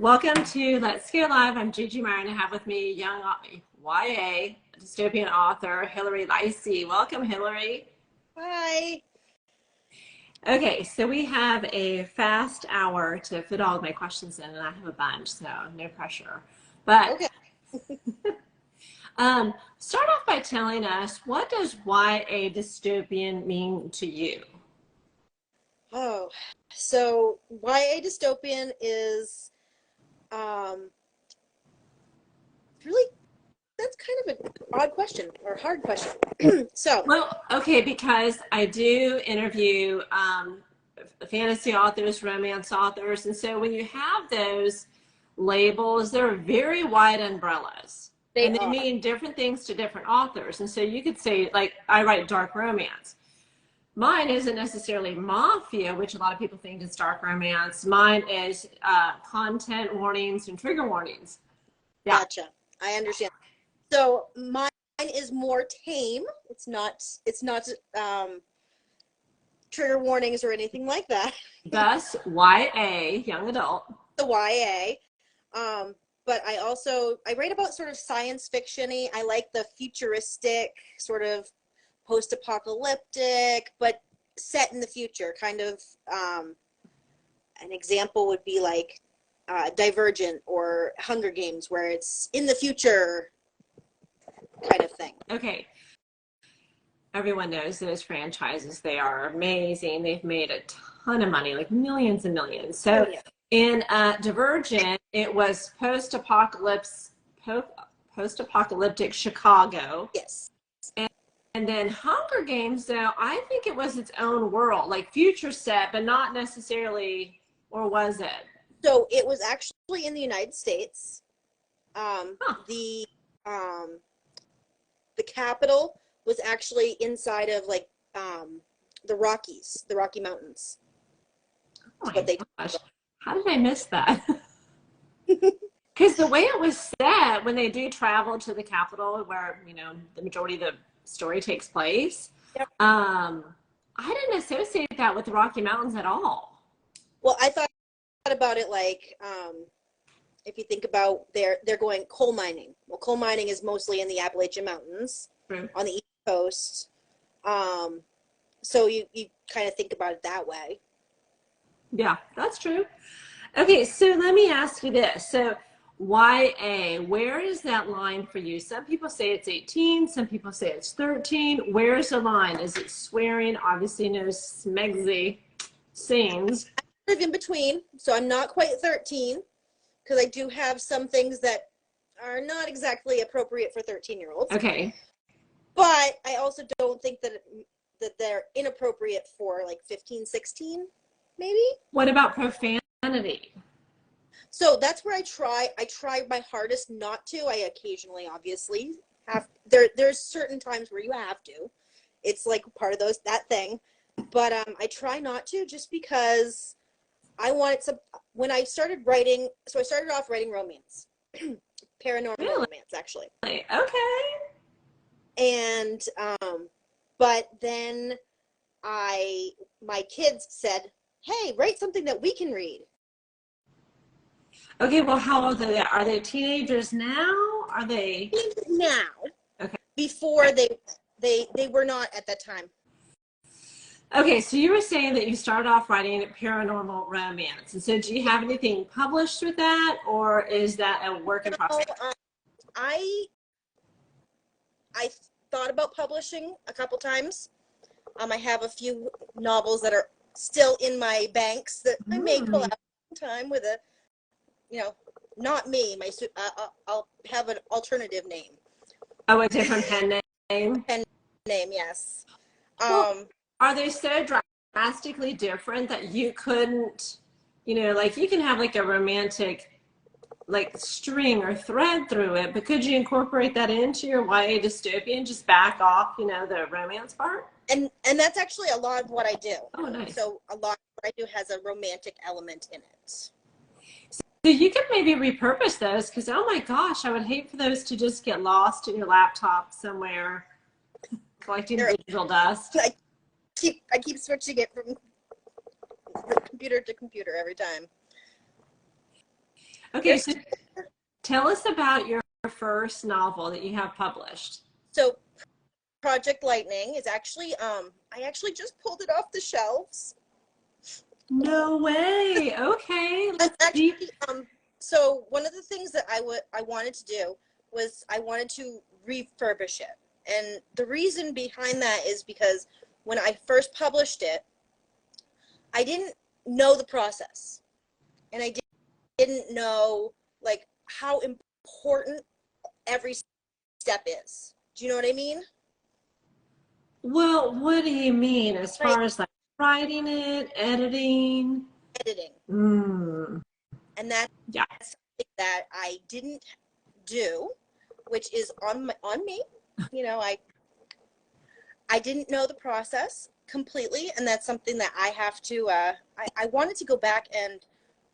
Welcome to Let's Go Live. I'm Gigi Meyer, and I have with me young YA dystopian author Hilary Lisee. Welcome, Hilary. Hi. Okay, so we have a fast hour to fit all of my questions in, and I have a bunch, so no pressure. But okay. Start off by telling us, what does YA dystopian mean to you? Oh, so YA dystopian is really, that's kind of an odd question or hard question. Well, okay, because I do interview fantasy authors, romance authors, and so when you have those labels, they're very wide umbrellas. They mean different things to different authors. And so you could say, like, I write dark romance. Mine isn't necessarily mafia, which a lot of people think is dark romance. Mine is content warnings and trigger warnings. Yeah. Gotcha. I understand. So mine is more tame. It's not trigger warnings or anything like that. Thus, YA, young adult. The YA. But I write about sort of science fiction-y. I like the futuristic, sort of post-apocalyptic, but set in the future. Kind of an example would be like Divergent or Hunger Games, where it's in the future kind of thing. Okay. Everyone knows those franchises. They are amazing. They've made a ton of money, like millions and millions. So in Divergent, it was post-apocalyptic Chicago. Yes. And then Hunger Games, though, I think it was its own world, like future set, but not necessarily, or was it? So it was actually in the United States. The capital was actually inside of like the Rockies, the Rocky Mountains. Oh my gosh. How did I miss that? Because the way it was set, when they do travel to the capital where, you know, the majority of the story takes place, yep. I didn't associate that with the Rocky Mountains at all. Well, I thought about it like, if you think about they're going coal mining. Well, coal mining is mostly in the Appalachian Mountains on the East Coast. So you kind of think about it that way. Yeah, that's true. Okay, so let me ask you this. So YA, where is that line for you? Some people say it's 18, some people say it's 13. Where's the line? Is it swearing? Obviously no smegsy scenes. I live in between, so I'm not quite 13, because I do have some things that are not exactly appropriate for 13-year-olds. Okay. But I also don't think that they're inappropriate for like 15, 16, maybe. What about profanity? So that's where I try my hardest not to. I occasionally obviously have there's certain times where you have to. It's like part of that thing. But I try not to, just because I wanted some. When I started writing, so I started off writing romance. Paranormal romance, actually. Okay. And but then my kids said, "Hey, write something that we can read." Okay, well, how old are they? Are they teenagers now? Are they now? Okay. Before they were not at that time. Okay, so you were saying that you started off writing paranormal romance, and so do you have anything published with that, or is that a work in process? I thought about publishing a couple times. I have a few novels that are still in my banks that I may pull out sometime with a, not me. I'll have an alternative name. Oh, a different pen name? Pen name, yes. Well, are they so drastically different that you couldn't, like you can have like a romantic like string or thread through it, but could you incorporate that into your YA dystopian, just back off, the romance part? And that's actually a lot of what I do. Oh, nice. So a lot of what I do has a romantic element in it. So you could maybe repurpose those, because oh my gosh, I would hate for those to just get lost in your laptop somewhere, collecting digital dust. I keep switching it from computer to computer every time. Okay, so tell us about your first novel that you have published. So Project Lightning is actually, I actually just pulled it off the shelves. No way. Okay. It's actually, so one of the things that I wanted to do was I wanted to refurbish it. And the reason behind that is because when I first published it, I didn't know the process. And I didn't know like how important every step is. Do you know what I mean? Well, what do you mean as Like far as like writing it, editing? editing. And that's something that I didn't do, which is on me. You know, I didn't know the process completely, and that's something that I have to I wanted to go back and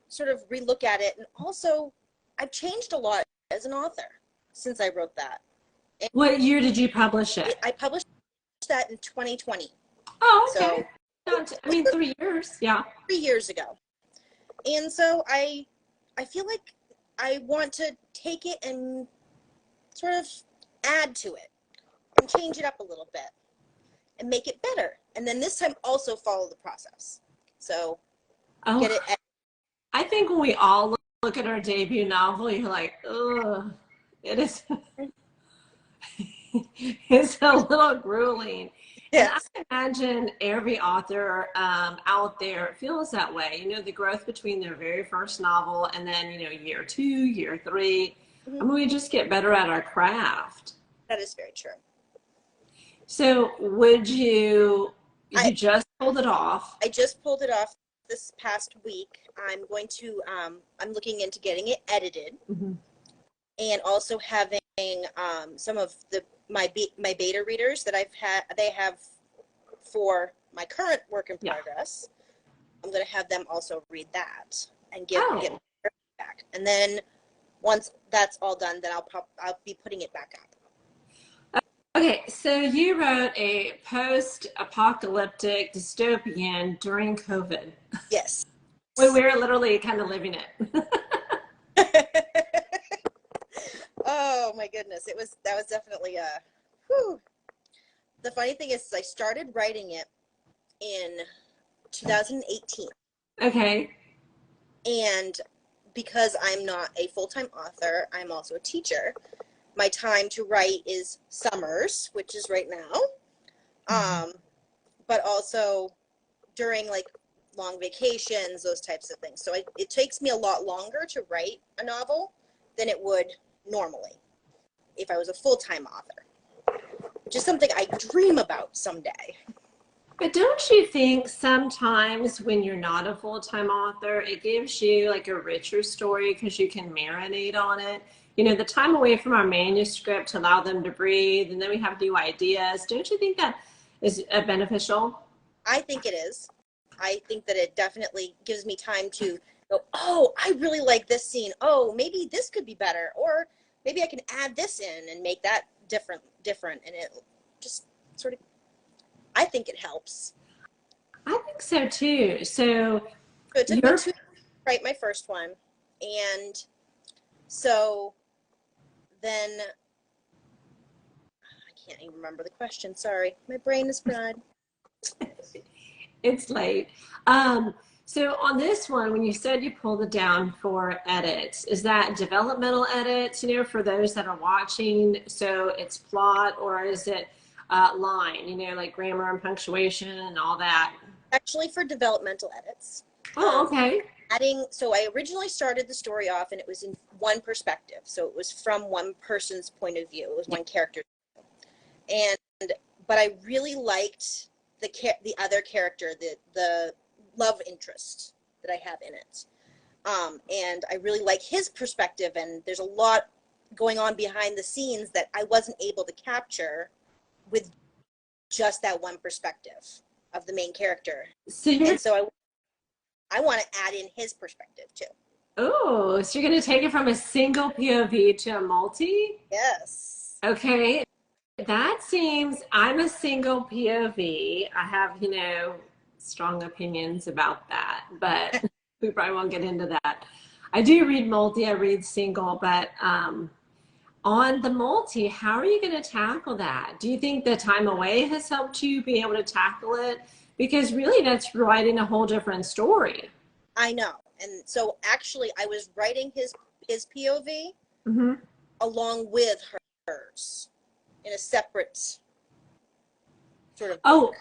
sort of relook at it. And also I've changed a lot as an author since I wrote that. And what year did you publish it? I published that in 2020. Oh, okay. So I mean, 3 years. Yeah. 3 years ago. And so I feel like I want to take it and sort of add to it and change it up a little bit and make it better. And then this time also follow the process. So get it. I think when we all look at our debut novel, you're like, ugh, it is, it's a little grueling. Yes. And I imagine every author out there feels that way. You know, the growth between their very first novel and then, you know, year 2, year 3. I mean, we just get better at our craft. That is very true. So you just pulled it off? I just pulled it off this past week. I'm going to, I'm looking into getting it edited and also having some of my beta readers that they have for my current work in progress. I'm going to have them also read that and get their feedback. And then once that's all done, then I'll be putting it back up. Okay, so you wrote a post-apocalyptic dystopian during COVID. Yes. We were literally kind of living it. Oh my goodness, that was definitely whew. The funny thing is I started writing it in 2018. Okay. And because I'm not a full-time author, I'm also a teacher. My time to write is summers, which is right now, but also during like long vacations, those types of things. So it takes me a lot longer to write a novel than it would normally if I was a full-time author, which is something I dream about someday. But don't you think sometimes when you're not a full-time author, it gives you like a richer story because you can marinate on it? You know, the time away from our manuscript to allow them to breathe, and then we have new ideas. Don't you think that is beneficial? I think it is. I think that it definitely gives me time to go, oh, I really like this scene. Oh, maybe this could be better. Or maybe I can add this in and make that different. And it just sort of, I think it helps. I think so too. So it took me 2 years to write my first one. And so then I can't even remember the question. Sorry. My brain is fried. It's late. So on this one, when you said you pulled it down for edits, is that developmental edits, you know, for those that are watching? So it's plot, or is it line, you know, like grammar and punctuation and all that? Actually for developmental edits. Oh, okay. So I originally started the story off and it was in one perspective. So it was from one person's point of view. It was one character. But I really liked the other character, the love interest that I have in it. And I really like his perspective, and there's a lot going on behind the scenes that I wasn't able to capture with just that one perspective of the main character. And so I want to add in his perspective too. Oh, so you're going to take it from a single POV to a multi? Yes. Okay. That seems, I'm a single POV. I have, you know, strong opinions about that, but we probably won't get into that. I do read multi, I read single, but on the multi, how are you going to tackle that? Do you think the time away has helped you be able to tackle it? Because really that's writing a whole different story. I know. And so actually I was writing his POV along with hers in a separate sort of book.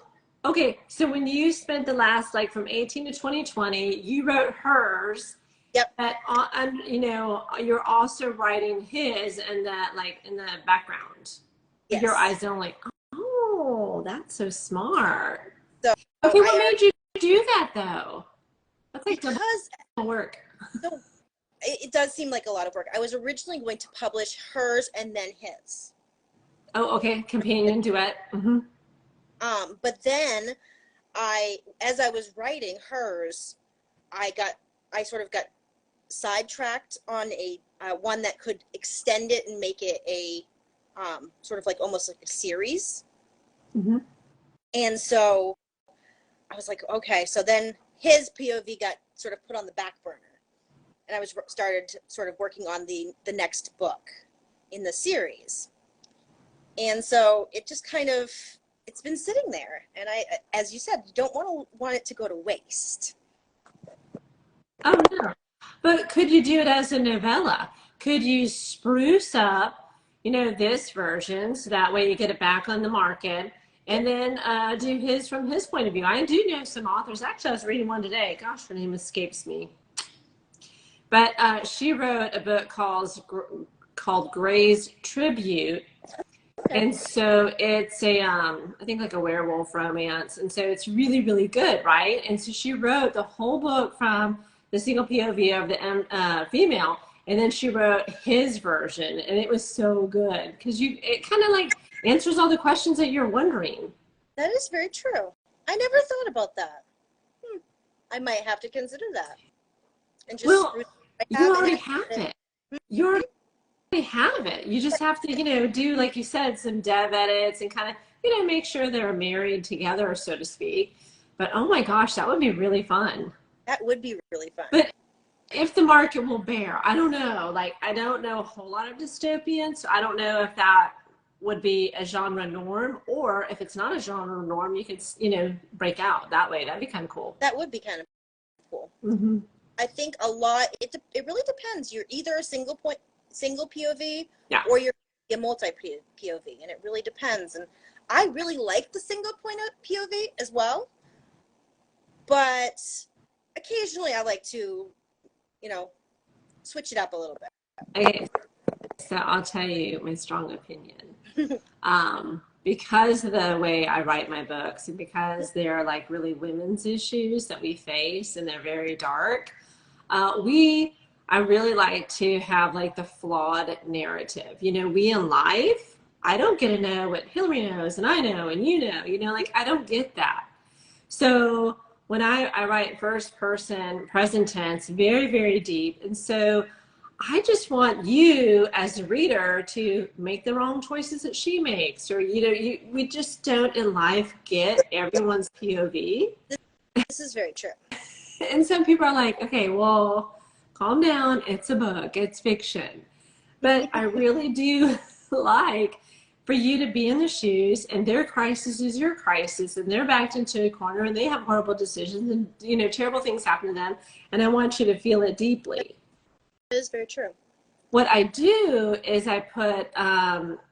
Oh, okay. So when you spent the last, like from 18 to 2020, you wrote hers. Yep. But you know, you're also writing his and that, like in the background. Yes. Your eyes only. Oh, that's so smart. So okay, what made you do that though? That's like because work. So it does seem like a lot of work. I was originally going to publish hers and then his. Oh, okay. Companion duet. But then as I was writing hers, I sort of got sidetracked on a one that could extend it and make it a sort of like almost like a series. And so I was like, okay, so then his POV got sort of put on the back burner, and I started sort of working on the next book in the series. And so it just kind of, it's been sitting there, and as you said, you don't want it to go to waste. Oh no. But could you do it as a novella? Could you spruce up, you know, this version so that way you get it back on the market, and then do his from his point of view? I do know some authors. Actually, I was reading one today. Gosh, her name escapes me. But she wrote a book called Gray's Tribute. And so it's a, I think like a werewolf romance. And so it's really, really good, right? And so she wrote the whole book from the single POV of the female, and then she wrote his version, and it was so good because it kind of like answers all the questions that you're wondering. That is very true. I never thought about that. I might have to consider that. And just you already have it. You already have it. You just have to, you know, do, like you said, some dev edits and kind of, you know, make sure they're married together, so to speak. But oh my gosh, that would be really fun. That would be really fun. But if the market will bear, I don't know. Like, I don't know a whole lot of dystopian, so I don't know if that would be a genre norm, or if it's not a genre norm, you could, you know, break out that way. That'd be kind of cool. That would be kind of cool. I think a lot, it really depends. You're either a single POV, or you're a multi-POV, and it really depends. And I really like the single point of POV as well, but occasionally I like to, you know, switch it up a little bit. Okay, so I'll tell you my strong opinion. Because of the way I write my books, and because they're like really women's issues that we face, and they're very dark, I really like to have like the flawed narrative. You know, we in life, I don't get to know what Hilary knows, and I know, and you know, like I don't get that. So when I write first person, present tense, very, very deep. And so I just want you as a reader to make the wrong choices that she makes, or, you know, we just don't in life get everyone's POV. This is very true. And some people are like, okay, well, calm down. It's a book. It's fiction. But I really do like for you to be in the shoes, and their crisis is your crisis, and they're backed into a corner, and they have horrible decisions, and, you know, terrible things happen to them. And I want you to feel it deeply. That is very true. What I do is I put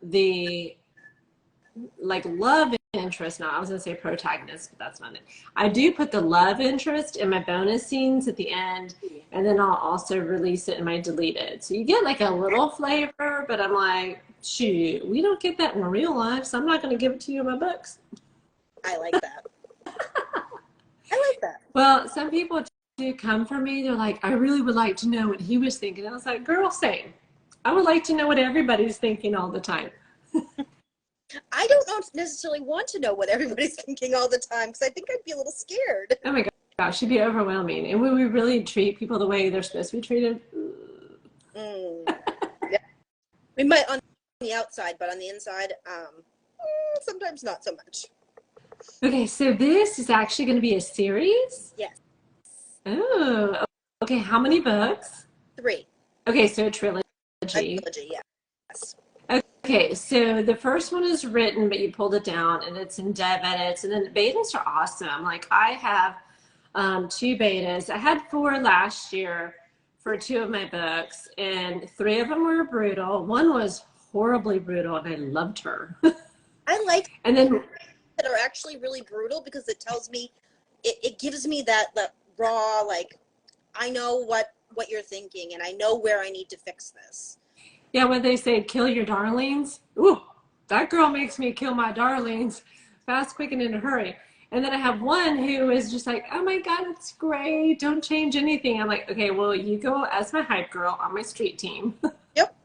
the like love interest. No, I was gonna say protagonist, but that's not it. I do put the love interest in my bonus scenes at the end, and then I'll also release it in my deleted. So you get like a little flavor, but I'm like, shoot, we don't get that in real life, so I'm not gonna give it to you in my books. I like that. I like that. Well, some people do come for me. They're like, I really would like to know what he was thinking. I was like, girl, same. I would like to know what everybody's thinking all the time. I don't necessarily want to know what everybody's thinking all the time, because I think I'd be a little scared. Oh my gosh, it'd be overwhelming. And when we really treat people the way they're supposed to be treated. Yeah. We might on the outside, but on the inside, sometimes not so much. Okay, so this is actually going to be a series? Yes. Oh, okay. How many books? 3. Okay, so a trilogy. A trilogy, yes. Okay, so the first one is written, but you pulled it down, and it's in dev edits, and then the betas are awesome. Like I have 2 betas. I had 4 last year for 2 of my books, and 3 of them were brutal. One was horribly brutal, and I loved her. I like and then that are actually really brutal because it tells me, it gives me that raw, like, I know what you're thinking, and I know where I need to fix this. yeah, when they say kill your darlings, ooh, that girl makes me kill my darlings fast, quick, and in a hurry. And then I have one who is just like, oh my God, it's great. Don't change anything. I'm like, okay, well, you go as my hype girl on my street team. Yep.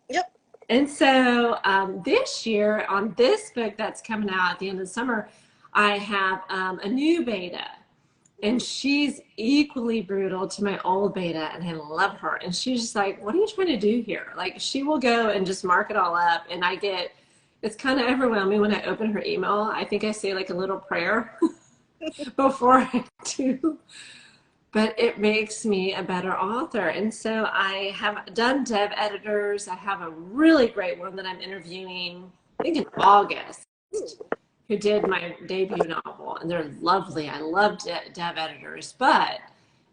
Yep. And so this year on this book that's coming out at the end of the summer, I have a new beta. And she's equally brutal to my old beta, and I love her. And she's just like, what are you trying to do here? Like, she will go and just mark it all up, and it's kind of overwhelming when I open her email. I think I say like a little prayer before I do. But it makes me a better author. And so I have done dev editors. I have a really great one that I'm interviewing, I think in August, who did my debut novel, and they're lovely. I love dev editors, but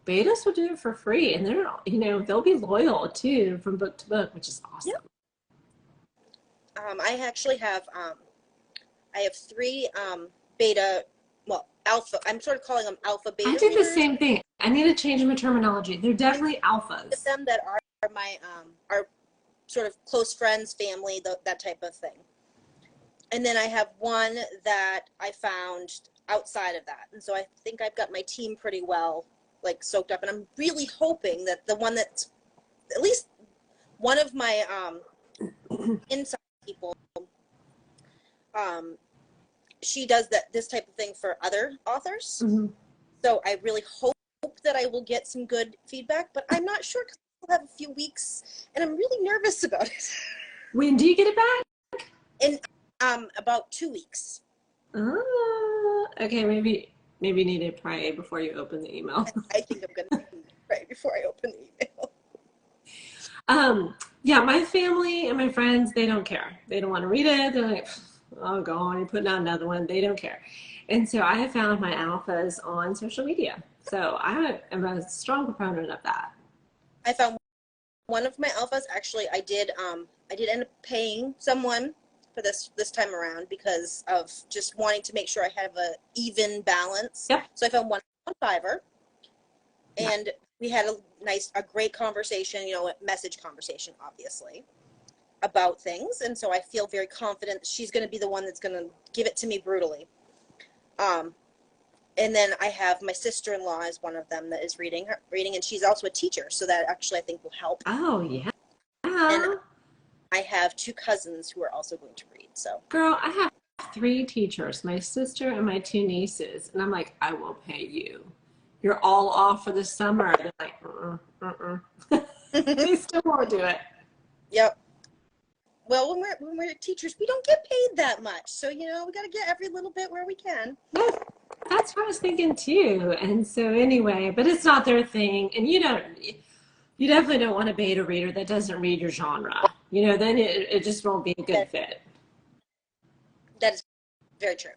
betas will do it for free, and they're, they'll be loyal too from book to book, which is awesome. Yep. I actually have, I have 3 beta, well, alpha. I'm sort of calling them alpha beta. I did the same thing. I need to change my terminology. They're definitely alphas. Them that are my are sort of close friends, family, that type of thing. And then I have one that I found outside of that. And so I think I've got my team pretty well, like, soaked up. And I'm really hoping that the one that's, at least one of my inside people, she does this type of thing for other authors. Mm-hmm. So I really hope that I will get some good feedback. But I'm not sure because I'll have a few weeks. And I'm really nervous about it. When do you get it back? In about 2 weeks. Okay, maybe you need to pray before you open the email. I think I'm gonna pray before I open the email. Yeah, my family and my friends, they don't care. They don't want to read it. They're like, oh, go on, you're putting out another one. They don't care. And so I have found my alphas on social media. So I am a strong proponent of that. I found one of my alphas. Actually, I did end up paying someone for this time around because of just wanting to make sure I have a even balance. Yep. So I found one on Fiverr, and we had a great conversation, a message conversation, obviously, about things. And so I feel very confident that she's going to be the one that's going to give it to me brutally. And then I have my sister-in-law is one of them that is reading, and she's also a teacher. So that actually I think will help. Oh, yeah. And I have 2 cousins who are also going to read. So, girl, I have 3 teachers, my sister and my 2 nieces, and I'm like, I will pay you. You're all off for the summer. They're like, They still won't do it. Yep. Well, when we're teachers, we don't get paid that much, so we got to get every little bit where we can. Yeah, that's what I was thinking too. And so anyway, but it's not their thing, and you definitely don't want a beta reader that doesn't read your genre. Then it just won't be a good fit. That is very true.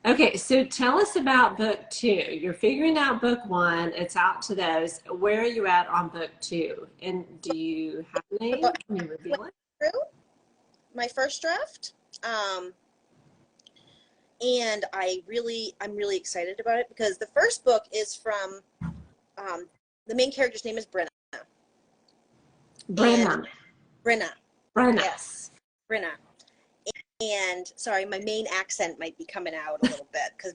Okay, so tell us about book 2. You're figuring out book 1. It's out to those. Where are you at on book 2? And do you have a name? Can you reveal it? Through my first draft. And I'm really excited about it because the first book is from the main character's name is Brenna. Brenna. Yes, Brenna. And sorry, my main accent might be coming out a little bit because,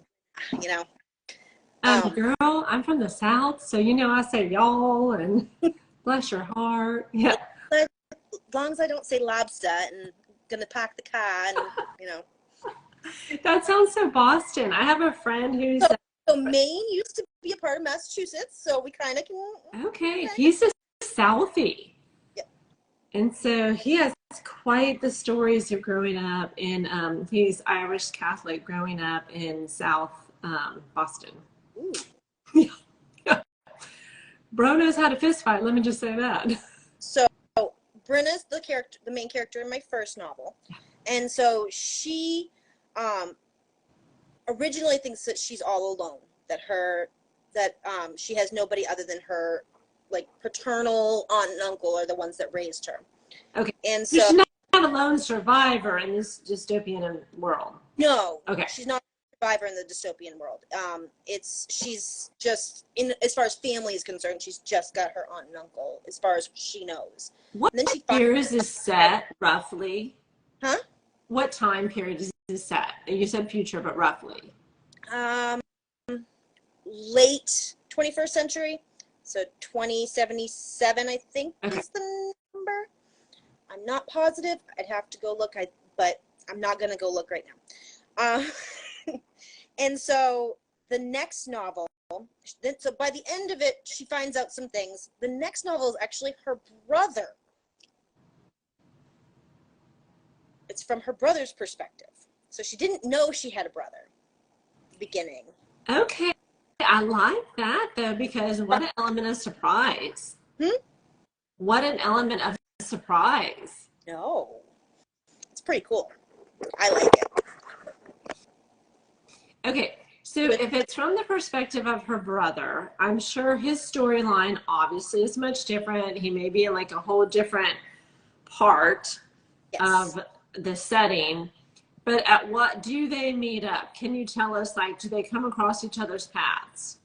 girl, I'm from the South, so I say y'all and bless your heart. Yeah. As long as I don't say lobster and gonna park the car and That sounds so Boston. I have a friend who's so Maine used to be a part of Massachusetts, so we kind of can. Okay, he's a Southie. Yep. And so he has quite the stories of growing up in, he's Irish Catholic growing up in South Boston. Ooh. Yeah. Bro knows how to fist fight. Let me just say that. So Brenna's the main character in my first novel, and so she originally thinks that she's all alone, that she has nobody other than her like paternal aunt and uncle are the ones that raised her. Okay. And so she's not a lone survivor in this dystopian world. No. Okay. She's not a survivor in the dystopian world. She's just as far as family is concerned, she's just got her aunt and uncle as far as she knows. What year is this set roughly? Huh? What time period is this set? You said future, but roughly. Late 21st century. So 2077, I think, okay. is the number. I'm not positive. I'd have to go look. But I'm not going to go look right now. And so the next novel, so by the end of it, she finds out some things. The next novel is actually her brother. It's from her brother's perspective. So she didn't know she had a brother at the beginning. Okay. I like that, though, because what an element of surprise. What an element of surprise. No. It's pretty cool. I like it. Okay, so if it's from the perspective of her brother, I'm sure his storyline obviously is much different. He may be in like a whole different part of the setting. But at what do they meet up? Can you tell us, like, do they come across each other's paths?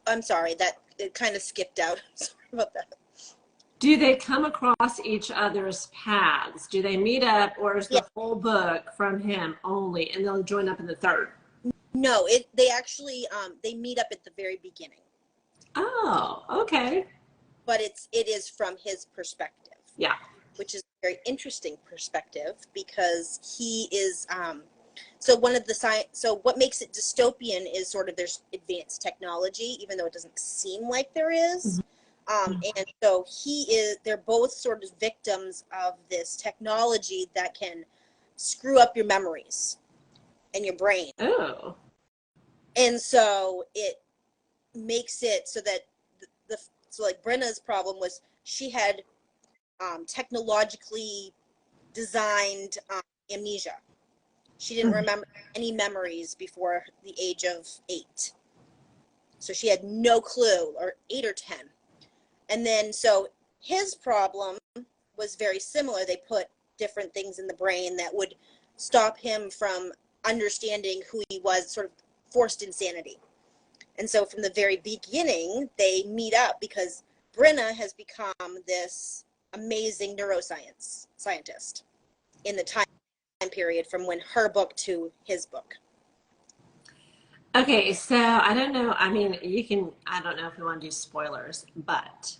I'm sorry, that it kind of skipped out. Sorry about that. Do they come across each other's paths? Do they meet up, or is the whole book from him only, and they'll join up in the third? No, they actually they meet up at the very beginning. Oh, okay. But it is from his perspective. Yeah. Which is a very interesting perspective because he is so what makes it dystopian is sort of there's advanced technology, even though it doesn't seem like there is. And so they're both sort of victims of this technology that can screw up your memories and your brain. Oh. And so it makes it so that so like Brenna's problem was she had technologically designed amnesia. She didn't remember any memories before the age of 8. So she had no clue, or 8 or 10. And then, so his problem was very similar. They put different things in the brain that would stop him from understanding who he was, sort of forced insanity. And so from the very beginning, they meet up because Brenna has become this amazing neuroscience scientist in the time period from when her book to his book. Okay, so I don't know. I mean, I don't know if you want to do spoilers, but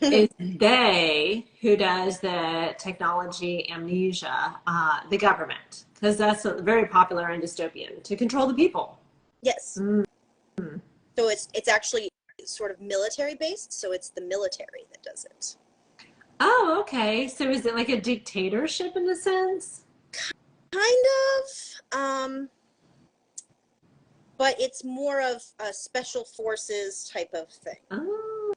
it's they who does the technology amnesia, the government, because that's very popular in dystopian, to control the people. Yes. Mm-hmm. So it's actually sort of military based, so it's the military that does it. Oh, okay. So is it like a dictatorship in a sense? Kind of. But it's more of a special forces type of thing. Oh,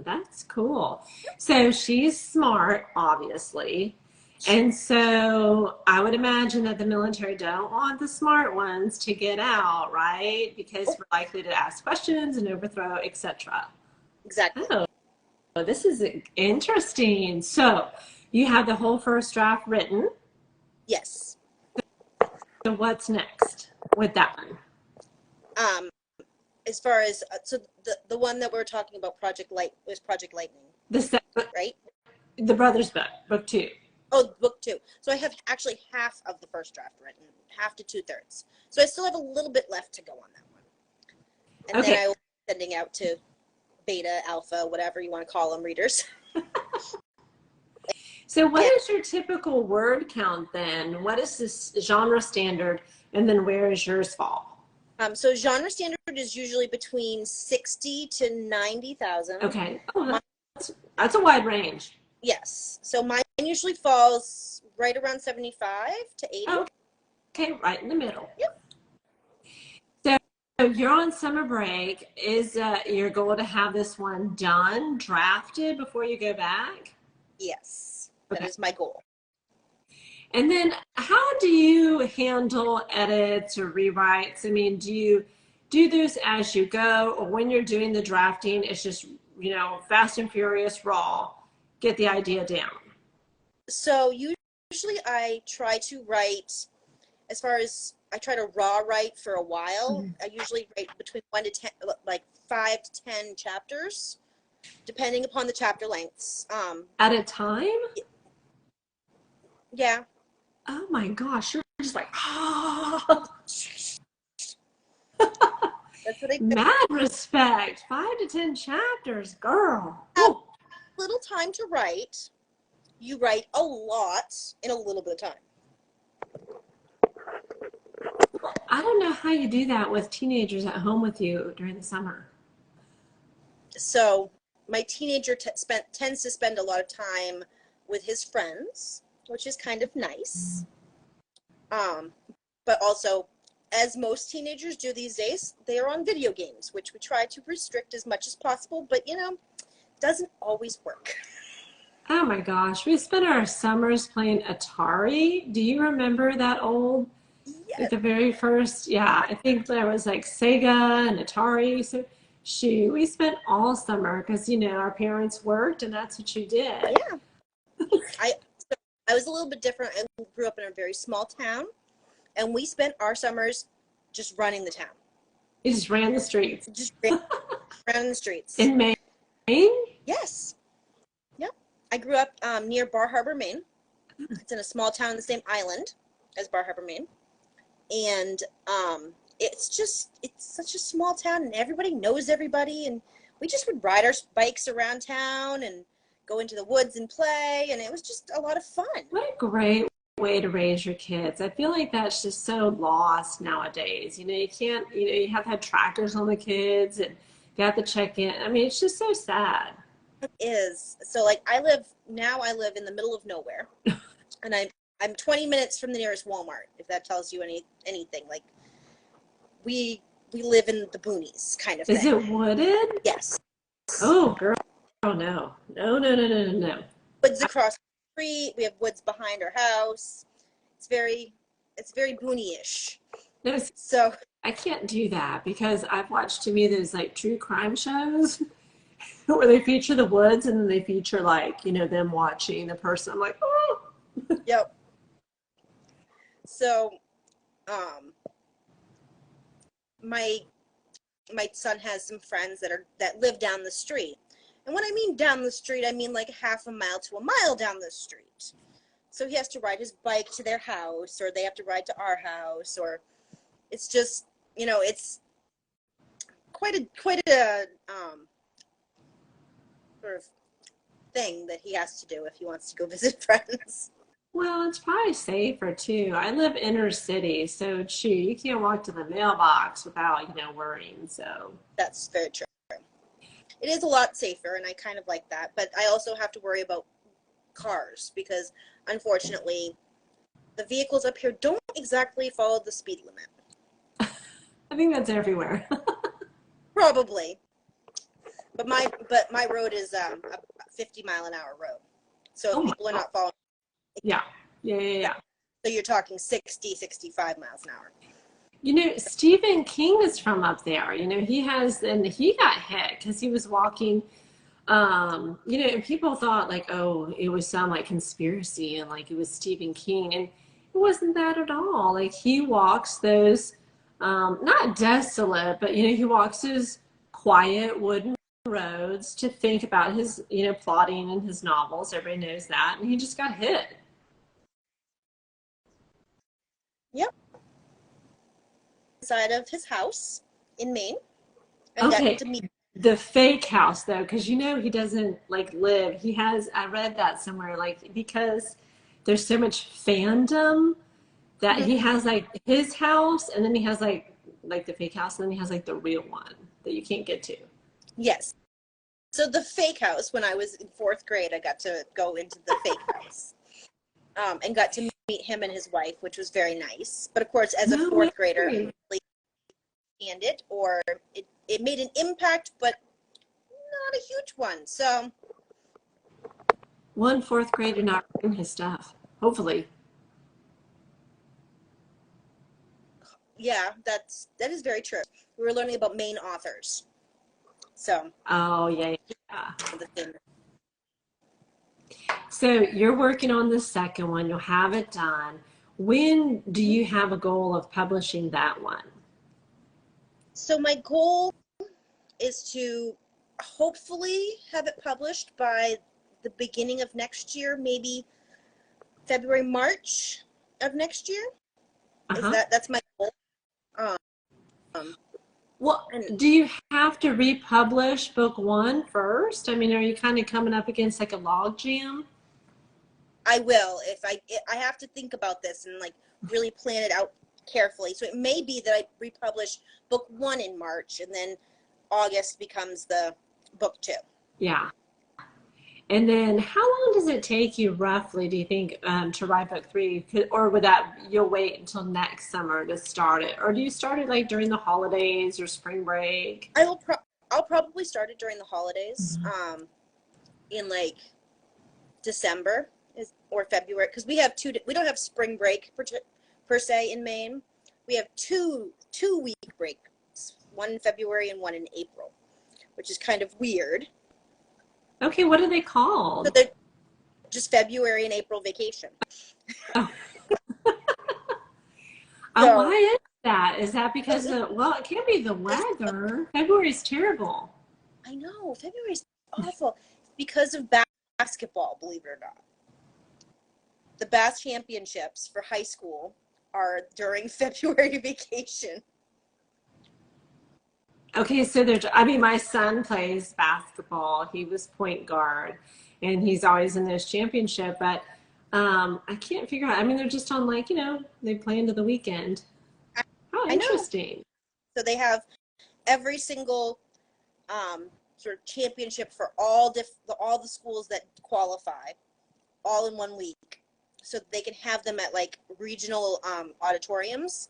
that's cool. So she's smart, obviously. And so I would imagine that the military don't want the smart ones to get out, right? Because we're likely to ask questions and overthrow, etc. Exactly. Oh, this is interesting. So you have the whole first draft written. Yes. So what's next with that one? As far as so the one that we're talking about, Project Lightning. Right? The brother's book 2. Oh, book 2. So I have actually half of the first draft written, half to 2/3. So I still have a little bit left to go on that one. And then I will be sending out to beta, alpha, whatever you want to call them, readers. So what is your typical word count then? What is this genre standard? And then where does yours fall? So genre standard is usually between 60 to 90,000. Okay. Oh, that's a wide range. Yes. So mine usually falls right around 75 to 80. Okay, right in the middle. Yep. you're on summer break. Is your goal to have this one done, drafted before you go back? Yes, that Okay. is my goal. And then how do you handle edits or rewrites? I mean, do you do those as you go, or when you're doing the drafting, it's just, fast and furious, raw, get the idea down? So usually I try to write, as far as I try to raw write for a while. I usually write between 1 to 10, like 5 to 10 chapters, depending upon the chapter lengths. At a time? Yeah. Oh my gosh, you're just like, ah. That's what I do. Mad respect. 5 to 10 chapters, girl. Have little time to write. You write a lot in a little bit of time. I don't know how you do that with teenagers at home with you during the summer. So my teenager tends to spend a lot of time with his friends, which is kind of nice. But also, as most teenagers do these days, they are on video games, which we try to restrict as much as possible, but doesn't always work. Oh my gosh, we spent our summers playing Atari. Do you remember that old, Yes. like the very first? Yeah, I think there was like Sega and Atari. So we spent all summer because, our parents worked and that's what you did. Yeah. I was a little bit different. I grew up in a very small town, and we spent our summers just running the town. You just ran the streets. Just ran the streets. In Maine? Yes. Yep. I grew up near Bar Harbor, Maine. It's in a small town on the same island as Bar Harbor, Maine. And it's such a small town, and everybody knows everybody. And we just would ride our bikes around town and go into the woods and play. And it was just a lot of fun. What a great way to raise your kids. I feel like that's just so lost nowadays. You can't, you have to have trackers on the kids and you have to check in. I mean, it's just so sad. It is. So like I live in the middle of nowhere, and I'm 20 minutes from the nearest Walmart, if that tells you anything. Like we live in the boonies kind of thing. Is it wooded? Yes. Oh, girl. Oh, no. No. Woods across the street. We have woods behind our house. It's very boony-ish. No, So I can't do that because I've watched too many of those like true crime shows where they feature the woods and then they feature like, them watching the person. I'm like, oh. Yep. So, my son has some friends that live down the street. And when I mean down the street, I mean like half a mile to a mile down the street. So he has to ride his bike to their house, or they have to ride to our house, or it's just, it's quite a sort of thing that he has to do if he wants to go visit friends. Well, it's probably safer too. I live inner city, so you can't walk to the mailbox without, worrying. So That's very true. It is a lot safer, and I kind of like that. But I also have to worry about cars because, unfortunately, the vehicles up here don't exactly follow the speed limit. I think that's everywhere. Probably. But my road is a 50-mile-an-hour road, so people are not following. Yeah. So you're talking 60, 65 miles an hour. Stephen King is from up there. He got hit because he was walking, and people thought like, oh, it would sound like conspiracy and like it was Stephen King. And it wasn't that at all. Like he walks those, not desolate, but, he walks those quiet wooden roads to think about his, plotting in his novels. Everybody knows that. And he just got hit. Yep. Inside of his house in Maine. Okay. The fake house though, because he doesn't like live. I read that somewhere, like because there's so much fandom that he has like his house, and then he has like the fake house, and then he has like the real one that you can't get to. Yes. So the fake house, when I was in 4th grade, I got to go into the fake house, and got to meet him and his wife, which was very nice. But of course, as a 4th grader, it, or it made an impact, but not a huge one. So one fourth grader not reading his stuff, hopefully. yeah, that is very true. We were learning about Maine authors. So Oh, yeah. So you're working on the second one. You'll have it done. When do you have a goal of publishing that one? So my goal is to hopefully have it published by the beginning of next year, maybe February, March of next year. That's my goal. Well, do you have to republish book one first? I mean, are you kind of coming up against like a log jam? I will, if I have to think about this and like really plan it out carefully. So it may be that I republish book one in March, and then August becomes the book two. Yeah. And then how long does it take you roughly, do you think, to write book three? Or would that, you'll wait until next summer to start it? Or do you start it like during the holidays or spring break? I'll probably start it during the holidays, in like December or February, because we don't have spring break per se in Maine. We have two week breaks, one in February and one in April, which is kind of weird. Okay, what are they called? So they're just February and April vacation. Oh. Oh, why is that? Is that because well, it can't be the weather. February's terrible. I know, February's awful. It's because of basketball, believe it or not. The Bass Championships for high school are during February vacation. Okay, so I mean, my son plays basketball. He was point guard, and he's always in those championship. But I can't figure out. I mean, they're just on like, they play into the weekend. Oh, interesting. So they have every single sort of championship for all the schools that qualify, all in 1 week, so they can have them at like regional auditoriums,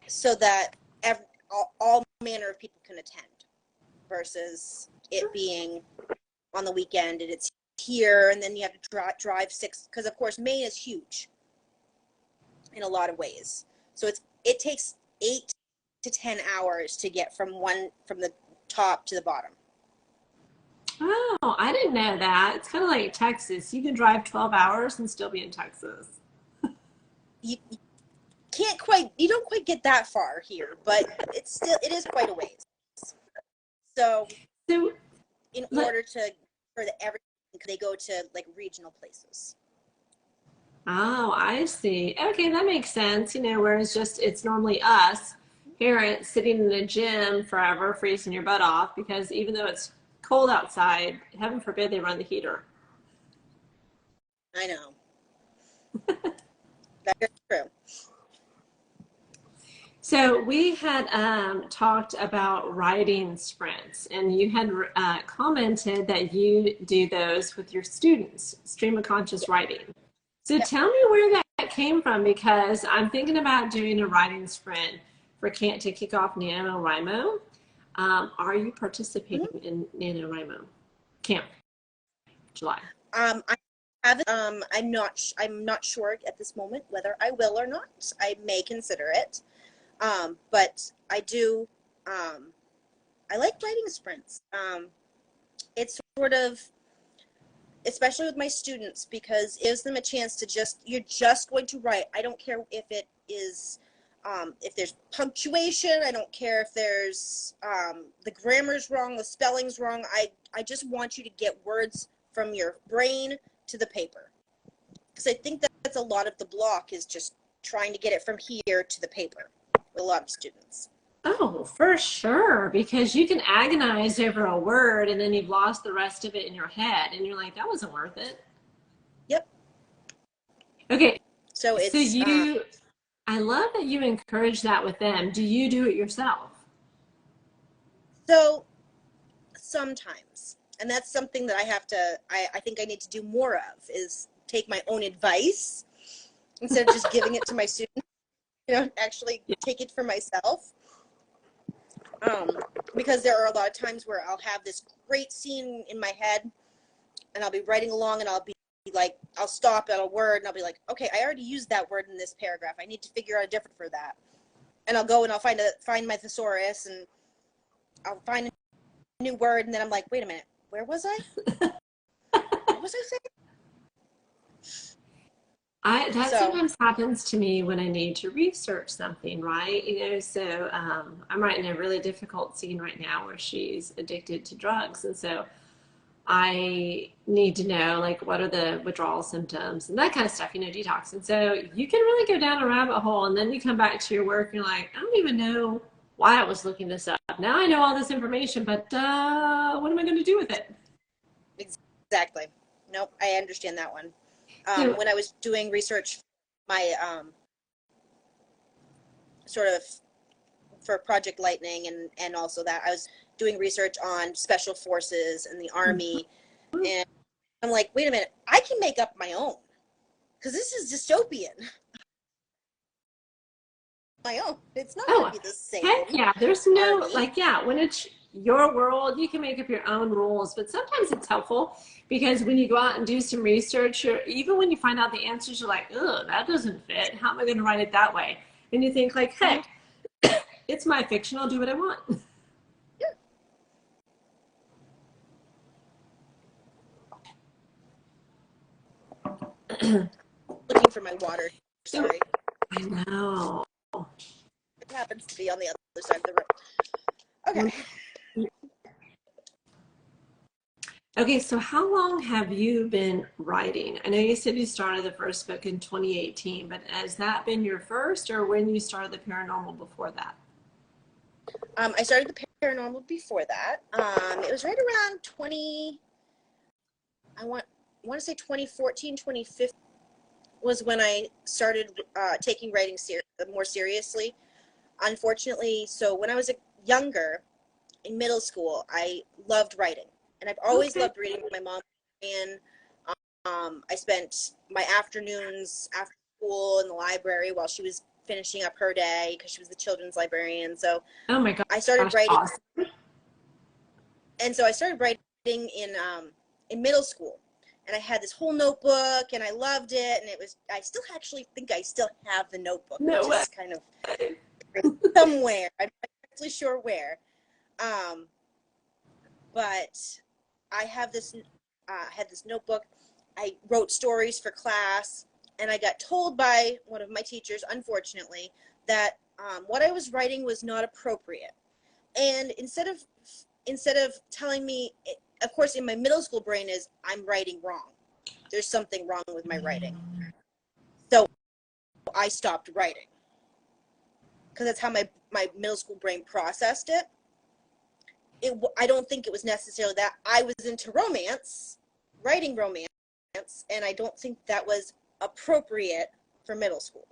so that all manner of people can attend, versus it being on the weekend and it's here, and then you have to drive 6, because of course Maine is huge in a lot of ways. So it takes 8 to 10 hours to get from the top to the bottom. Oh, I didn't know that. It's kind of like Texas. You can drive 12 hours and still be in Texas. You don't quite get that far here, but it is quite a ways. So in order everything, they go to like regional places. Oh, I see. Okay, that makes sense. Whereas it's normally us parents sitting in the gym forever, freezing your butt off, because even though it's cold outside, heaven forbid they run the heater. I know. That's true. So we had talked about writing sprints, and you had commented that you do those with your students, stream of conscious writing. So tell me where that came from, because I'm thinking about doing a writing sprint to kick off NaNoWriMo. Are you participating in NaNoWriMo camp July? I haven't. I'm not sure at this moment whether I will or not. I may consider it. But I do, I like writing sprints. It's sort of, especially with my students, because it gives them a chance to you're just going to write. I don't care if it is, if there's punctuation. I don't care if there's, the grammar's wrong, the spelling's wrong. I just want you to get words from your brain to the paper. Because I think that's a lot of the block, is just trying to get it from here to the paper. A lot of students. Oh, for sure, because you can agonize over a word and then you've lost the rest of it in your head and you're like, that wasn't worth it. Yep. Okay. So I love that you encourage that with them. Do you do it yourself? So sometimes, and that's something that I think I need to do more of, is take my own advice instead of just giving it to my students. actually take it for myself. Because there are a lot of times where I'll have this great scene in my head and I'll be writing along and I'll be like, I'll stop at a word and I'll be like, okay, I already used that word in this paragraph. I need to figure out a different for that. And I'll go and I'll find my thesaurus and I'll find a new word. And then I'm like, wait a minute, where was I? What was I saying? That sometimes happens to me when I need to research something, right? So I'm writing a really difficult scene right now where she's addicted to drugs. And so I need to know, like, what are the withdrawal symptoms and that kind of stuff, detox. And so you can really go down a rabbit hole and then you come back to your work and you're like, I don't even know why I was looking this up. Now I know all this information, but what am I going to do with it? Exactly. Nope, I understand that one. When I was doing research, my sort of for Project Lightning and also that I was doing research on special forces and the Army, and I'm like, wait a minute, I can make up my own because this is dystopian. My own. It's not going to be the same. Heck yeah, there's no Army. When it's your world, you can make up your own rules, but sometimes it's helpful because when you go out and do some research, even when you find out the answers, you're like, ugh, that doesn't fit. How am I going to write it that way? And you think like, heck, it's my fiction. I'll do what I want. Yeah. Looking for my water. Sorry. I know. It happens to be on the other side of the room. Okay. Okay, so how long have you been writing? I know you said you started the first book in 2018, but has that been your first or when you started the paranormal before that? I started the paranormal before that. It was right around I want to say 2014, 2015 was when I started taking writing more seriously. Unfortunately, so when I was younger, in middle school, I loved writing. And I've always loved reading with my mom. And I spent my afternoons after school in the library while she was finishing up her day because she was the children's librarian. So oh my God, I started writing. Awesome. And so I started writing in middle school. And I had this whole notebook and I loved it. And I still actually think I still have the notebook. No way. Just kind of somewhere. I'm not actually sure where. But I had this notebook. I wrote stories for class, and I got told by one of my teachers, unfortunately, that what I was writing was not appropriate. And instead of telling me, of course, in my middle school brain is I'm writing wrong. There's something wrong with my writing. So I stopped writing because that's how my middle school brain processed it. I don't think it was necessarily that I was into romance, writing romance, and I don't think that was appropriate for middle school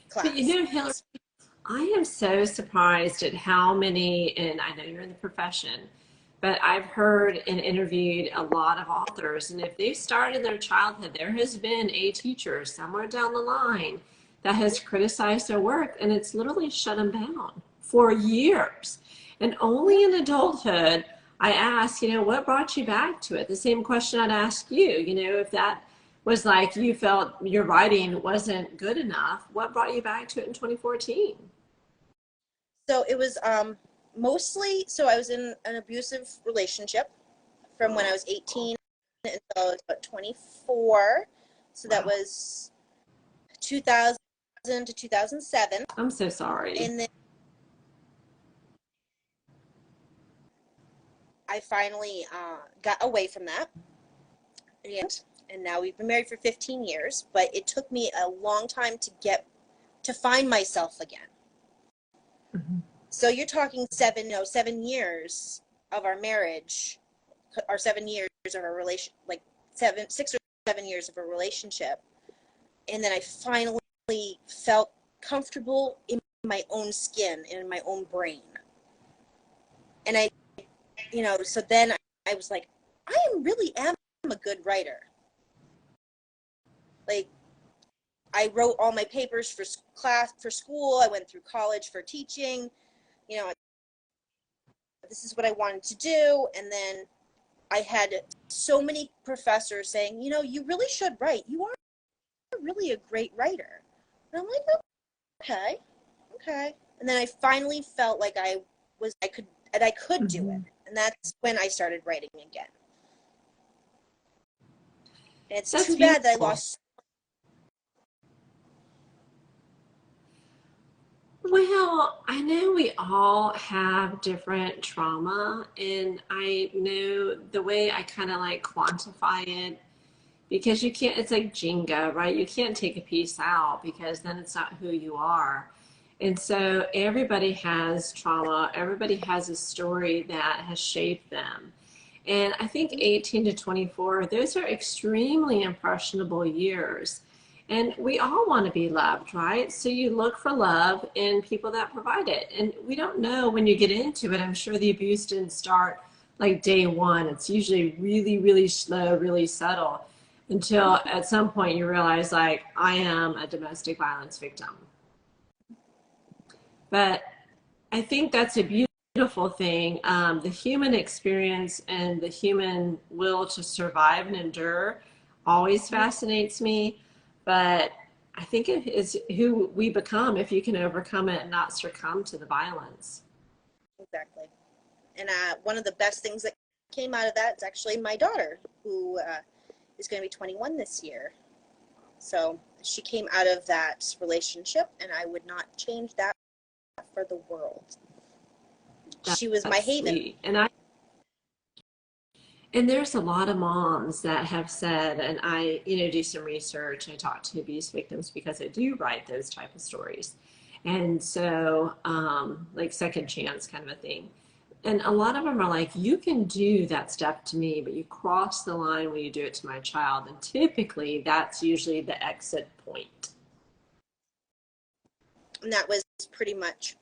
class. But Hilary, I am so surprised at how many, and I know you're in the profession, but I've heard and interviewed a lot of authors, and if they've started their childhood, there has been a teacher somewhere down the line that has criticized their work, and it's literally shut them down for years. And only in adulthood, I asked, what brought you back to it? The same question I'd ask you, if that was like you felt your writing wasn't good enough, what brought you back to it in 2014? So it was mostly, so I was in an abusive relationship from when I was 18 until I was about 24. So that was 2000 to 2007. I'm so sorry. And then I finally got away from that. And now we've been married for 15 years, but it took me a long time to find myself again. Mm-hmm. So you're talking 7 years of our marriage, or 7 years of our relation, like 6 or 7 years of a relationship. And then I finally felt comfortable in my own skin and in my own brain. And so then I was like, I really am a good writer. Like, I wrote all my papers for for school. I went through college for teaching. You know, this is what I wanted to do. And then I had so many professors saying, you know, you really should write. You are really a great writer. And I'm like, okay. And then I finally felt like I could do it. And that's when I started writing again. And it's too bad that I lost. Well, I know we all have different trauma, and I know the way I kind of like quantify it, because you can't, it's like Jenga, right? You can't take a piece out because then it's not who you are. And so everybody has trauma, everybody has a story that has shaped them. And I think 18 to 24, those are extremely impressionable years. And we all want to be loved, right? So you look for love in people that provide it. And we don't know when you get into it. I'm sure the abuse didn't start like day one. It's usually really, really slow, really subtle, until at some point you realize, like, I am a domestic violence victim. But I think that's a beautiful thing. The human experience and the human will to survive and endure always fascinates me. But I think it is who we become if you can overcome it and not succumb to the violence. Exactly. And one of the best things that came out of that is actually my daughter, who is going to be 21 this year. So she came out of that relationship, and I would not change that for the world. She was my haven. Sweet. And there's a lot of moms that have said, and I, do some research. I talk to abuse victims because I do write those type of stories. And so, like second chance kind of a thing. And a lot of them are like, you can do that stuff to me, but you cross the line when you do it to my child. And typically that's usually the exit point. And that was pretty much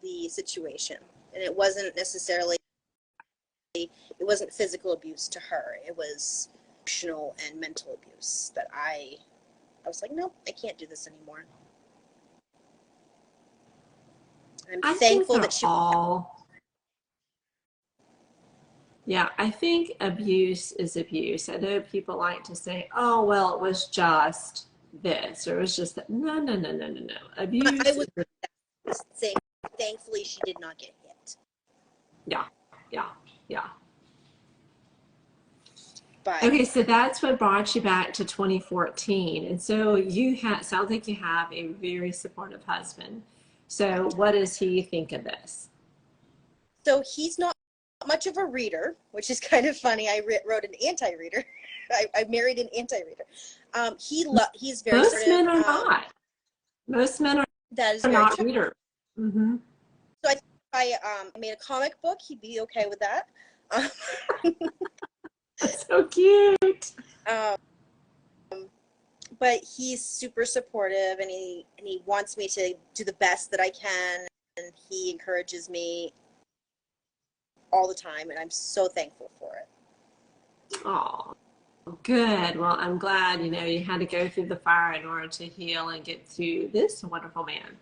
the situation. And it wasn't necessarily, it wasn't physical abuse to her. It was emotional and mental abuse that I was like, no, I can't do this anymore. I'm thankful that she Yeah, I think abuse is abuse. I know people like to say, oh, well, it was just this, or it was just that. No. Abuse. I was saying, thankfully, she did not get hit. Yeah. But, okay, so that's what brought you back to 2014. And so sounds like you have a very supportive husband. So what does he think of this? So he's not much of a reader, which is kind of funny. I wrote an anti-reader. I married an anti-reader. He's very Most men are not. Most men are not readers. Mm-hmm. So if I made a comic book, he'd be okay with that. That's so cute. But he's super supportive, and he wants me to do the best that I can, and he encourages me all the time, and I'm so thankful for it. Oh, good. Well, I'm glad, you had to go through the fire in order to heal and get to this wonderful man.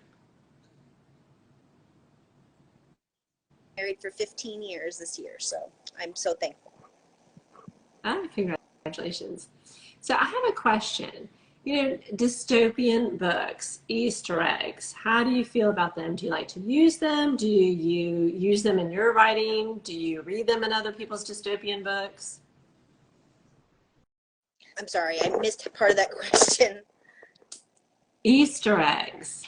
Married for 15 years this year, so I'm so thankful. Congratulations. So I have a question. Dystopian books, Easter eggs, how do you feel about them? Do you like to use them? Do you use them in your writing? Do you read them in other people's dystopian books? I'm sorry, I missed part of that question. Easter eggs.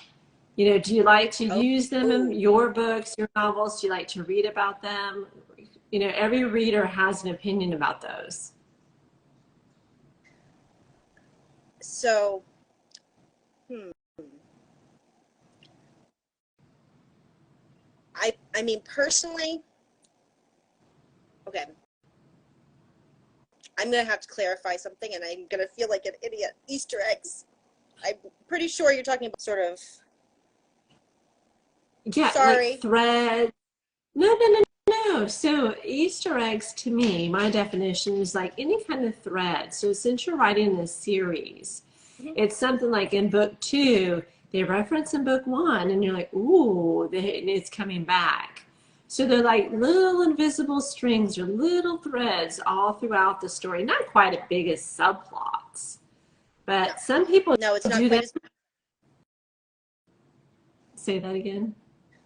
Do you like to use them in your books, your novels? Do you like to read about them? Every reader has an opinion about those. So, I mean, personally, okay, I'm going to have to clarify something, and I'm going to feel like an idiot. Easter eggs. I'm pretty sure you're talking about sort of... Yeah, sorry. Like thread. No. So Easter eggs, to me, my definition is like any kind of thread. So since you're writing this series, It's something like in book 2, they reference in book 1, and you're like, ooh, it's coming back. So they're like little invisible strings or little threads all throughout the story. Not quite as big as subplots, but some people No, it's not do quite that. as. Say that again.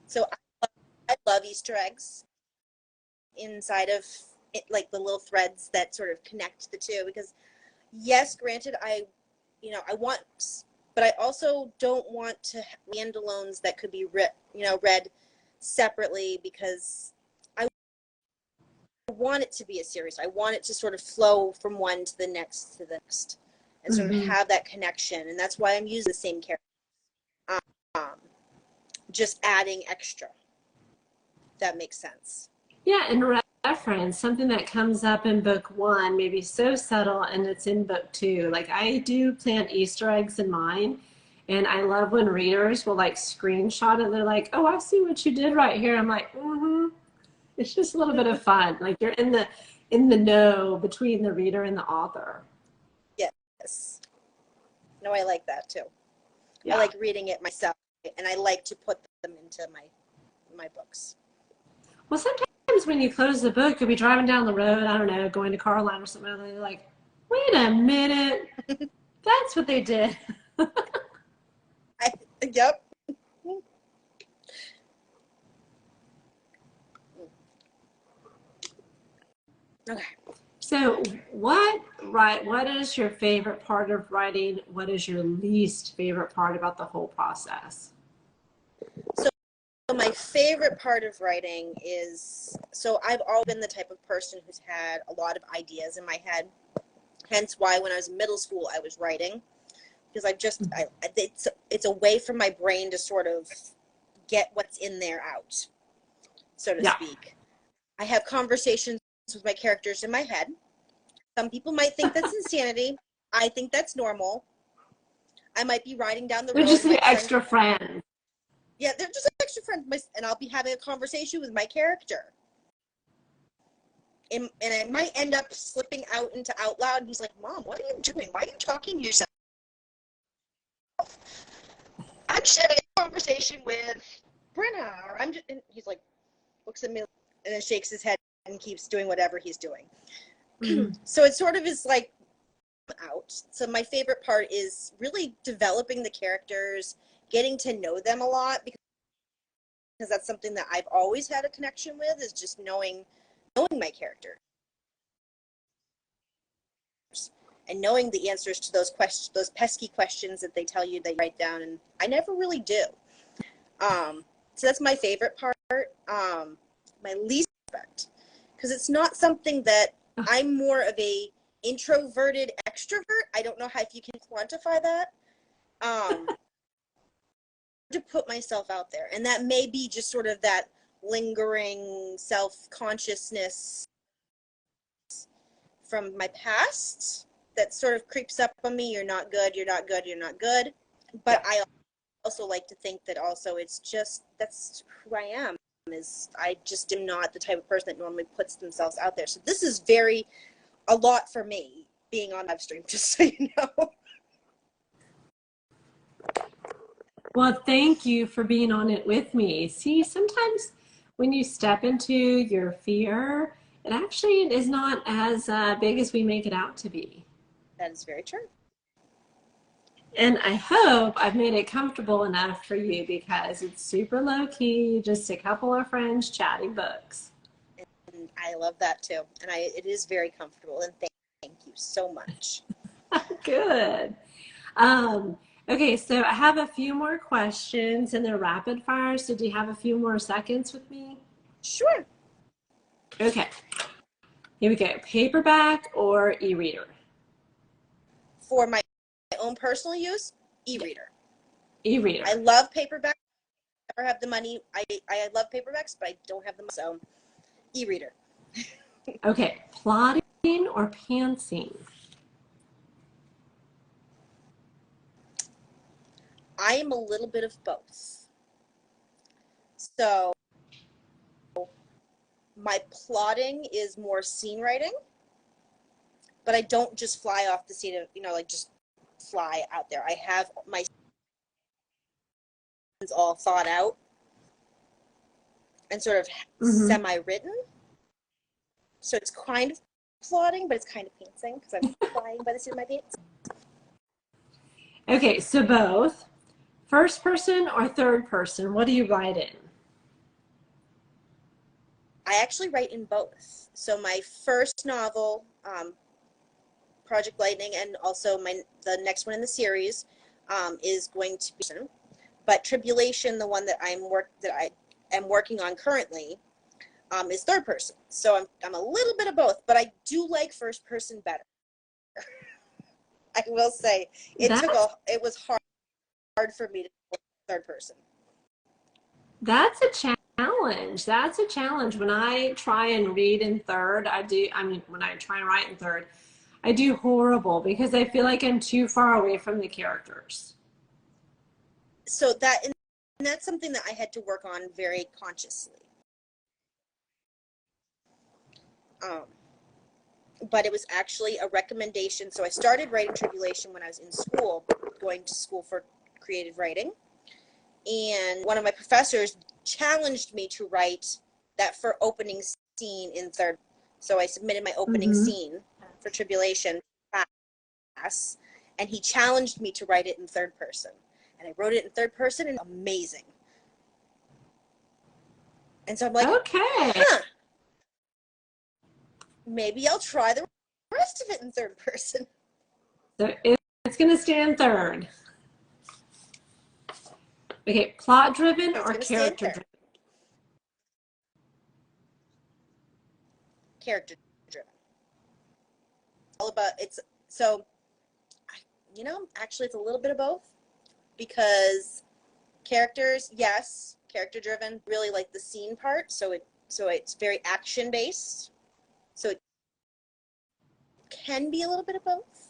So I love Easter eggs inside of it, like the little threads that sort of connect the two. Because yes, granted, I want, but I also don't want to have standalones that could be read separately, because I want it to be a series. I want it to sort of flow from one to the next and sort of have that connection. And that's why I'm using the same character. Just adding extra. That makes sense. Yeah, and reference something that comes up in book 1, maybe so subtle, and it's in book 2. Like I do plant Easter eggs in mine, and I love when readers will like screenshot it. They're like, "Oh, I see what you did right here." I'm like, "Mm-hmm." It's just a little bit of fun. Like you're in the know between the reader and the author. Yes. No, I like that too. Yeah. I like reading it myself, and I like to put them into my books. Well, sometimes when you close the book, you'll be driving down the road, I don't know, going to Carline or something, and you're like, wait a minute, that's what they did. Yep. Okay. So what is your favorite part of writing? What is your least favorite part about the whole process? So my favorite part of writing is, so I've always been the type of person who's had a lot of ideas in my head. Hence why when I was in middle school, I was writing, because it's a way for my brain to sort of get what's in there out, so to speak. I have conversations with my characters in my head. Some people might think that's insanity. I think that's normal. I might be riding down the road. They're just an extra friend. Yeah, they're just an extra friend, and I'll be having a conversation with my character. And I might end up slipping out into out loud. And he's like, "Mom, what are you doing? Why are you talking to yourself?" I'm just having a conversation with Brenna, or I'm just, and he's like, looks at me and then shakes his head and keeps doing whatever he's doing. So it sort of is like out. So my favorite part is really developing the characters, getting to know them a lot, because that's something that I've always had a connection with, is just knowing my character and knowing the answers to those pesky questions that they tell you that you write down, and I never really do. So that's my favorite part. My least favorite, because it's not something that I'm more of a introverted extrovert. I don't know if you can quantify that. To put myself out there, and that may be just sort of that lingering self-consciousness from my past that sort of creeps up on me. You're not good, you're not good, you're not good. But I also like to think that also it's just, that's who I am, is I just am not the type of person that normally puts themselves out there. So this is a lot for me, being on live stream, just so you know. Well, thank you for being on it with me. See, sometimes when you step into your fear, it actually is not as big as we make it out to be. That is very true. And I hope I've made it comfortable enough for you, because it's super low key, just a couple of friends chatting books. And I love that too. And it is very comfortable, and thank you so much. Good. Okay, so I have a few more questions, and they're rapid fire. So do you have a few more seconds with me? Sure. Okay. Here we go. Paperback or e-reader? For my own personal use, e-reader. E-reader. I love paperback. I never have the money. I love paperbacks, but I don't have the money. So, e-reader. Okay. Plotting or pantsing? I am a little bit of both. So, my plotting is more scene writing, but I don't just fly off the scene of, like just fly out there. I have my scenes all thought out and sort of semi-written. So it's kind of plotting, but it's kind of pantsing because I'm flying by the seat of my pants. Okay, so both. First person or third person? What do you write in? I actually write in both. So my first novel, Project Lightning, and also the next one in the series is going to be, but Tribulation, the one that I am working on currently, is third person. So I'm a little bit of both, but I do like first person better. I will say it was hard for me to do third person. That's a challenge. That's a challenge. When I try and read in third, when I try and write in third, I do horrible because I feel like I'm too far away from the characters. So that's something that I had to work on very consciously. But it was actually a recommendation. So I started writing Tribulation when I was in school, going to school for creative writing. And one of my professors challenged me to write that for opening scene in third. So I submitted my opening scene for Tribulation class, and he challenged me to write it in third person. And I wrote it in third person, and amazing. And so I'm like, okay. Maybe I'll try the rest of it in third person. So it's going to stand third. Okay, plot driven or character driven? Character driven. All about actually it's a little bit of both, because characters, yes, character driven, really like the scene part, so it's very action based. So it can be a little bit of both.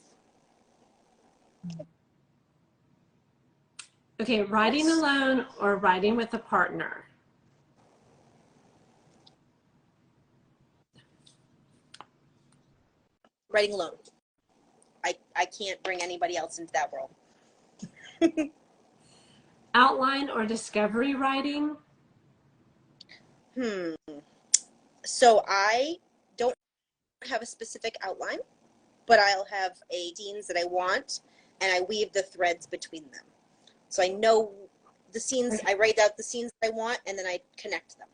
Okay, writing alone or writing with a partner? Writing alone. I can't bring anybody else into that world. Outline or discovery writing? So I don't have a specific outline, but I'll have scenes that I want, and I weave the threads between them. So I know the scenes, I write out the scenes that I want, and then I connect them.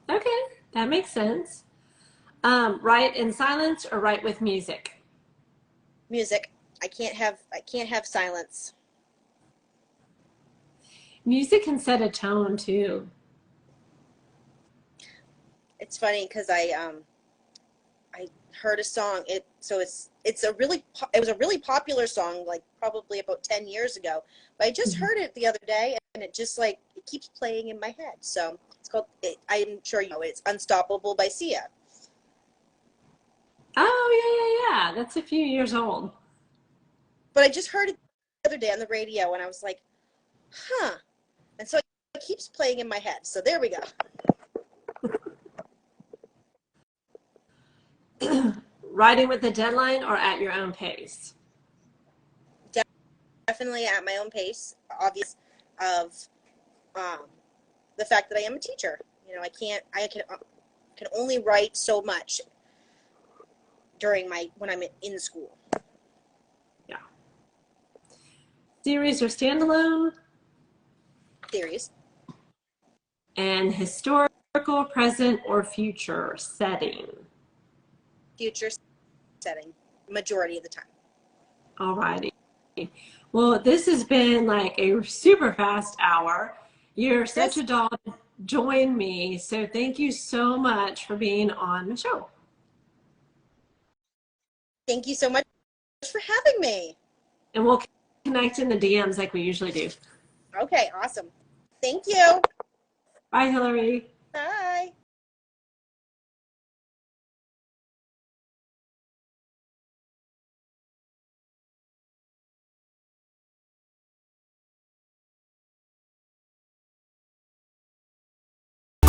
Okay, that makes sense. Write in silence or write with music? Music. I can't have silence. Music can set a tone too. It's funny because I heard a song. It was a really popular song, like probably about 10 years ago. But I just heard it the other day, and it just it keeps playing in my head. So it's called. I'm sure you know it. It's "Unstoppable" by Sia. Oh yeah. That's a few years old. But I just heard it the other day on the radio, and I was like, huh. And so it keeps playing in my head. So there we go. Writing with a deadline or at your own pace? Definitely at my own pace. Obvious of the fact that I am a teacher. You know, I can only write so much when I'm in school. Yeah. Series or standalone? Series. And historical, present, or future setting? Future setting, majority of the time. All righty. Well, this has been like a super fast hour. You're such a doll to join me. So thank you so much for being on the show. Thank you so much for having me. And we'll connect in the DMs like we usually do. Okay, awesome. Thank you. Bye, Hilary. Bye.